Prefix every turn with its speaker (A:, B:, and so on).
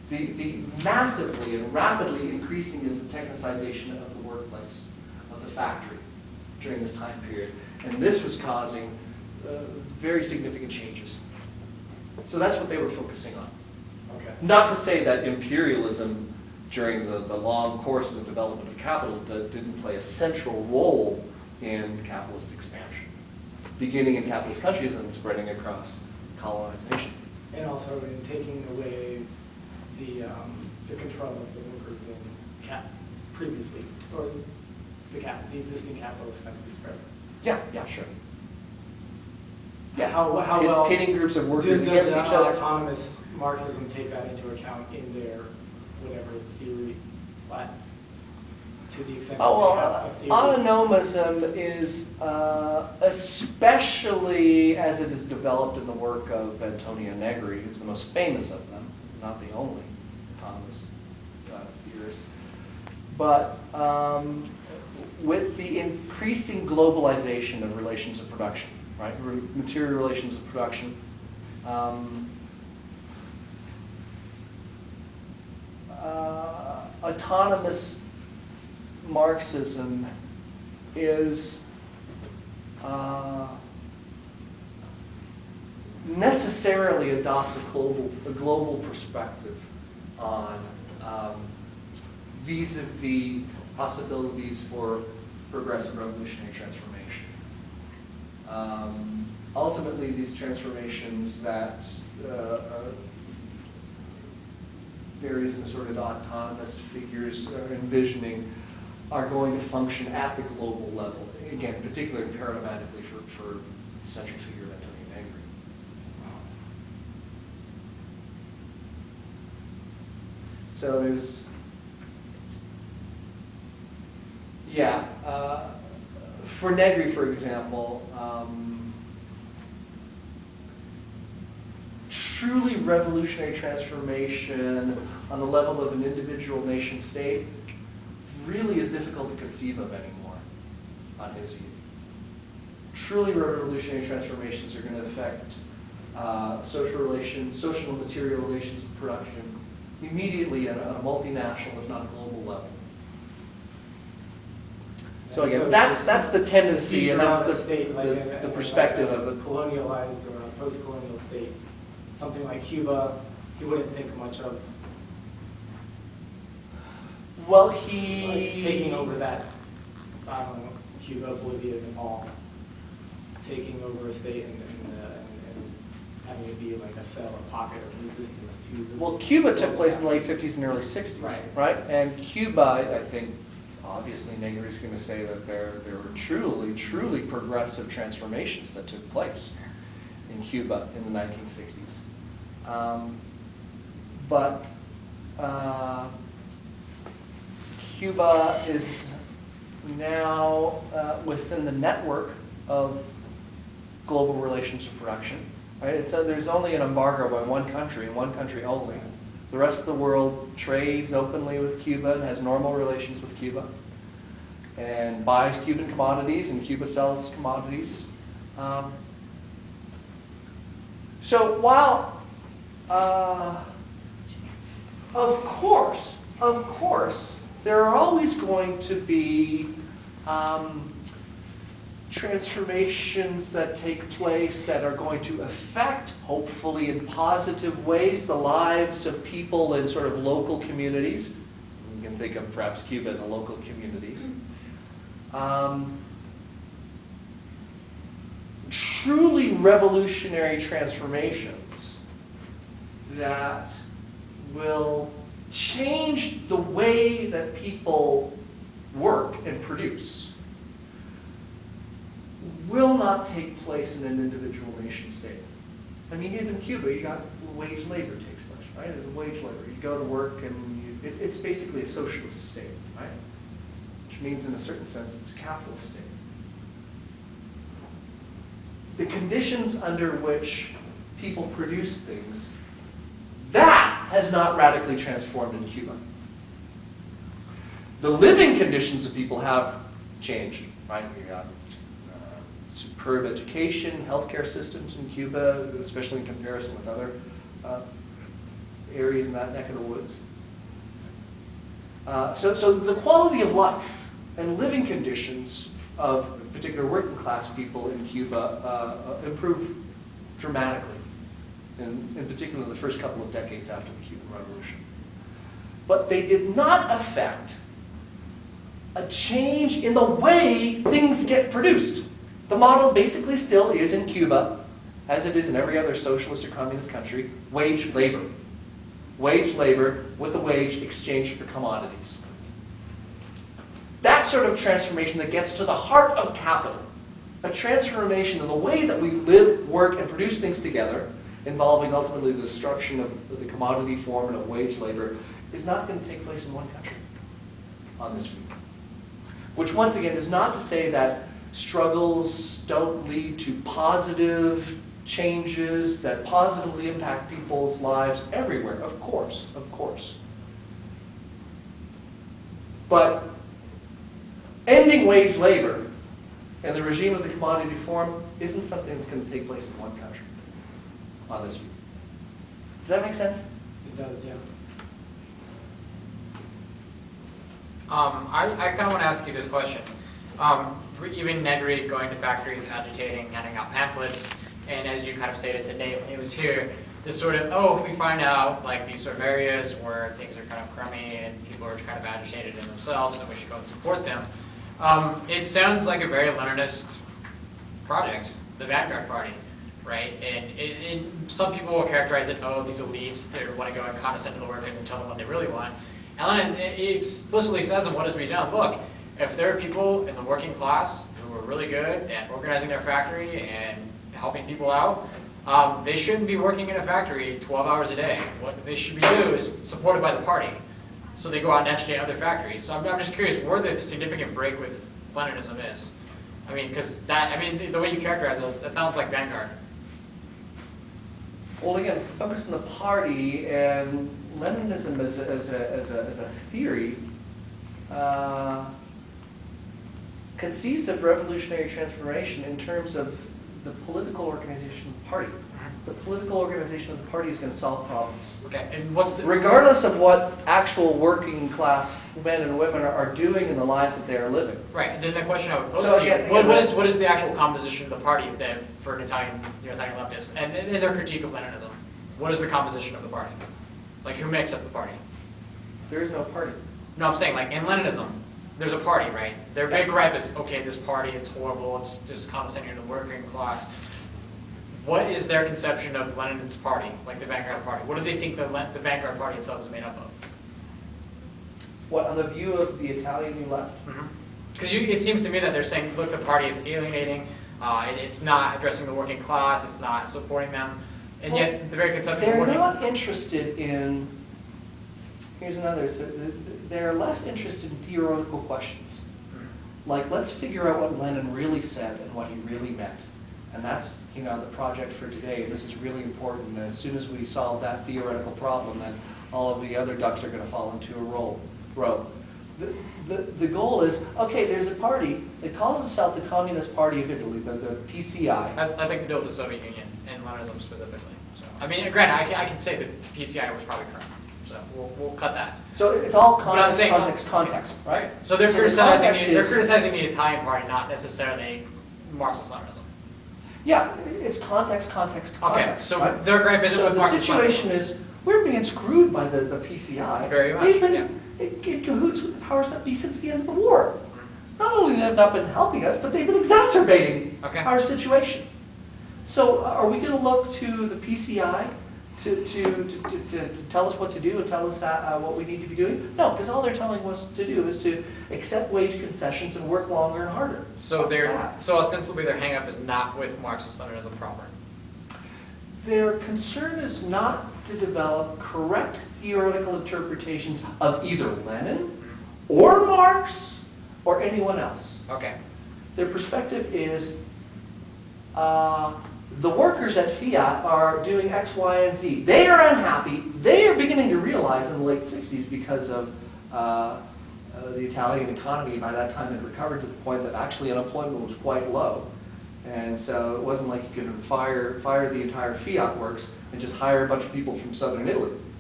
A: the massively and rapidly increasing technicization of the workplace, of the factory during this time period. And this was causing very significant changes. So that's what they were focusing on.
B: Okay.
A: Not to say that imperialism during the long course of the development of capital didn't play a central role in capitalist expansion, beginning in capitalist countries and spreading across colonized nations.
B: And also in taking away the control of the workers in previously, or the existing capitalist countries, right?
A: Yeah, sure. Yeah,
B: How well
A: pitting groups of workers against each other.
B: Autonomous Marxism take that into account in their whatever theory, but to the extent
A: Oh, well,
B: that they have a theory.
A: autonomism is, especially as it is developed in the work of Antonio Negri, who's the most famous of them, not the only autonomous theorist, but with the increasing globalization of relations of production, right? Material relations of production. Autonomous Marxism is necessarily adopts a global perspective on vis-a-vis possibilities for progressive revolutionary transformation. Ultimately, these transformations that various assorted autonomous figures are envisioning are going to function at the global level. Again, particularly paradigmatically for the central figure of Antonio Negri. So there's, for Negri, for example, truly revolutionary transformation on the level of an individual nation state really is difficult to conceive of anymore, on his view. Truly revolutionary transformations are going to affect social relations, social and material relations of production immediately at a multinational, if not a global level. So again, that's the tendency, and that's the perspective of it.
B: Colonialized or a post-colonial state, something like Cuba, he wouldn't think much of.
A: Well,
B: Like taking over that, I don't know, Cuba, Bolivia, Nepal, taking over a state and having it be like a cell, a pocket of resistance to the...
A: Well, Cuba took place in the late 50s and early 60s, right? And Cuba, I think, obviously Negri is going to say that there were truly progressive transformations that took place in Cuba in the 1960s. But Cuba is now within the network of global relations of production. Right? There's only an embargo by one country, and one country only. The rest of the world trades openly with Cuba and has normal relations with Cuba and buys Cuban commodities, and Cuba sells commodities. So while, of course, there are always going to be transformations that take place that are going to affect, hopefully in positive ways, the lives of people in sort of local communities. You can think of perhaps Cuba as a local community. Truly revolutionary transformations that will change the way that people work and produce will not take place in an individual nation state. I mean, even in Cuba, you got wage labor takes place, right? There's wage labor. You go to work and it's basically a socialist state, right? Which means in a certain sense it's a capitalist state. The conditions under which people produce things, that has not radically transformed in Cuba. The living conditions of people have changed, right? You got superb education, healthcare systems in Cuba, especially in comparison with other areas in that neck of the woods. So the quality of life and living conditions of particular working class people in Cuba improved dramatically, in particular the first couple of decades after the Cuban Revolution. But they did not affect a change in the way things get produced. The model basically still is in Cuba, as it is in every other socialist or communist country, wage labor. Wage labor with a wage exchanged for commodities. That sort of transformation that gets to the heart of capital, a transformation in the way that we live, work, and produce things together, involving ultimately the destruction of the commodity form and of wage labor, is not going to take place in one country on this view. Which, once again, is not to say that struggles don't lead to positive changes that positively impact people's lives everywhere. Of course, of course. But ending wage labor and the regime of the commodity form isn't something that's going to take place in one country on this view. Does that make sense?
B: It does, yeah.
C: I kind of want to ask you this question. Even Negri going to factories, agitating, handing out pamphlets, and as you kind of stated today when he was here, this sort of, oh, if we find out like these sort of areas where things are kind of crummy and people are kind of agitated in themselves and we should go and support them, it sounds like a very Leninist project, the Vanguard Party, right? And some people will characterize it, oh, these elites, they want to go and condescend to the workers and tell them what they really want. And Lenin explicitly says in What Is to Be Done, look, if there are people in the working class who are really good at organizing their factory and helping people out, they shouldn't be working in a factory 12 hours a day. What they should be doing is supported by the party. So they go out and agitate other factories. So I'm just curious where the significant break with Leninism is. I mean, because that, I mean, the way you characterize those, that sounds like Vanguard.
A: Well, again, it's the focus on the party, and Leninism as a theory conceives of revolutionary transformation in terms of the political organization of the party. The political organization of the party is going to solve problems.
C: Okay, and what's the...
A: Regardless of what actual working class men and women are doing in the lives that they are living.
C: Right, and then the question I would pose
A: So
C: to you,
A: again,
C: what is the actual composition of the party then for an Italian leftist, and their critique of Leninism? What is the composition of the party? Like, who makes up the party?
A: There is no party.
C: No, I'm saying, like, in Leninism, there's a party, right? Their big gripe is, okay, this party, it's horrible, it's just condescending to the working class. What is their conception of Lenin's party, like the Vanguard Party? What do they think the Vanguard Party itself is made up of?
A: What, on the view of the Italian New Left?
C: Because it seems to me that they're saying, look, the party is alienating, it's not addressing the working class, it's not supporting them, and
A: well,
C: yet the very conception
A: they're
C: of working...
A: not interested in, here's another, they're less interested in theoretical questions. Like, let's figure out what Lenin really said and what he really meant. And that's, you know, the project for today, and this is really important. And as soon as we solve that theoretical problem, then all of the other ducks are going to fall into a row. The goal is, okay, there's a party that calls itself the Communist Party of Italy, the PCI.
C: I think to deal with the Soviet Union and Leninism specifically. So, I mean, granted, I can say that PCI was probably correct. So we'll cut that.
A: So it's all context,
C: saying,
A: context, right?
C: So they're
A: So
C: criticizing
A: the
C: criticizing the Italian party, not necessarily Marxist-Leninism.
A: Yeah, it's context.
C: Okay, so
A: right?
C: their gripe isn't with
A: the
C: Marxist-Leninism.
A: situation is, we're being screwed by the PCI.
C: Very much,
A: They've been
C: yeah.
A: in cahoots with the powers that be since the end of the war. Not only have they not been helping us, but they've been exacerbating our situation. So are we going to look to the PCI to tell us what to do and tell us what we need to be doing? No, because all they're telling us to do is to accept wage concessions and work longer and harder.
C: So ostensibly their hang-up is not with Marxist-Leninism proper.
A: Their concern is not to develop correct theoretical interpretations of either Lenin or Marx or anyone else.
C: Okay.
A: Their perspective is the workers at Fiat are doing X, Y, and Z. They are unhappy. They are beginning to realize in the late 60s because of the Italian economy by that time had recovered to the point that actually unemployment was quite low. And so it wasn't like you could fire the entire Fiat works and just hire a bunch of people from southern Italy.